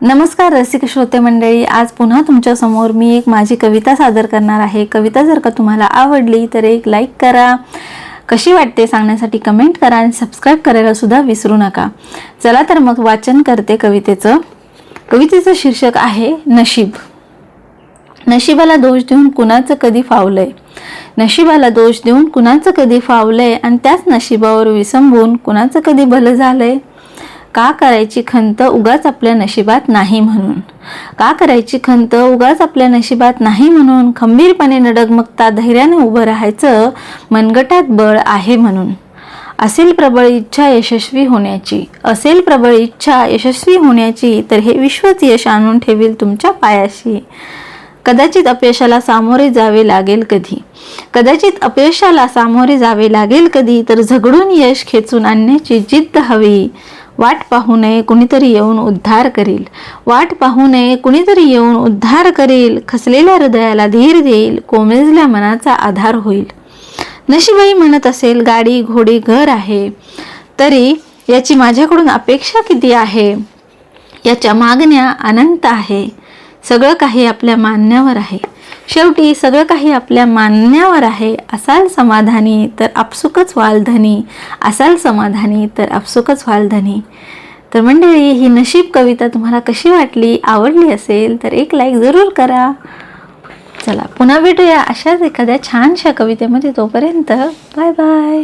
नमस्कार रसिक श्रोते मंडळी, आज पुन्हा तुमच्या समोर मी एक माझी कविता सादर करणार आहे। कविता जर का तुम्हाला आवडली तर एक लाईक करा, कशी वाटते सांगण्यासाठी कमेंट करा आणि सबस्क्राइब करायला सुद्धा विसरू नका। चला तर मग वाचन करते कवितेचं। कवितेचं शीर्षक आहे नशीब। नशिबाला दोष देऊन कुणाचं कधी फावलंय, नशिबाला दोष देऊन कुणाचं कधी फावलंय आणि त्याच नशिबावर विसंबून कुणाचं कधी भलं झालंय। का करायची खंत उगाच आपल्या नशिबात नाही म्हणून, का करायची खंत उगाच आपल्या नशिबात नाही म्हणून, खंबीरपणे न डगमगता धैर्याने उभं राहायचं मनगटात बळ आहे म्हणून। असेल प्रबळ इच्छा यशस्वी होण्याची, असेल प्रबळ इच्छा यशस्वी होण्याची, तर हे विश्वच यश आणून ठेवील तुमच्या पायाशी। कदाचित अपयशाला सामोरे जावे लागेल कधी, कदाचित अपयशाला सामोरे जावे लागेल कधी, तर झगडून यश खेचून आणण्याची जिद्द हवी। वाट पाहू नये कुणीतरी येऊन उद्धार करील, वाट पाहू नये कुणीतरी येऊन उद्धार करील, खचलेल्या हृदयाला धीर देईल, कोमेजल्या मनाचा आधार होईल। नशीबही म्हणत असेल गाडी घोडी घर आहे, तरी याची माझ्याकडून अपेक्षा किती आहे, याच्या मागण्या अनंत आहे। सगळं काही आपल्या मान्यावर आहे, शेवटी सगळं काही आपल्या मान्यावर आहे। असाल समाधानी तर आपसुकच व्हाल धनी, असाल समाधानी तर आपसुकच व्हाल धनी। तर मंडळी, ही नशीब कविता तुम्हाला कशी वाटली, आवडली असेल तर एक लाईक जरूर करा। चला पुन्हा भेटूया अशाच एखाद्या छानशा कवितेमध्ये, तोपर्यंत बाय बाय।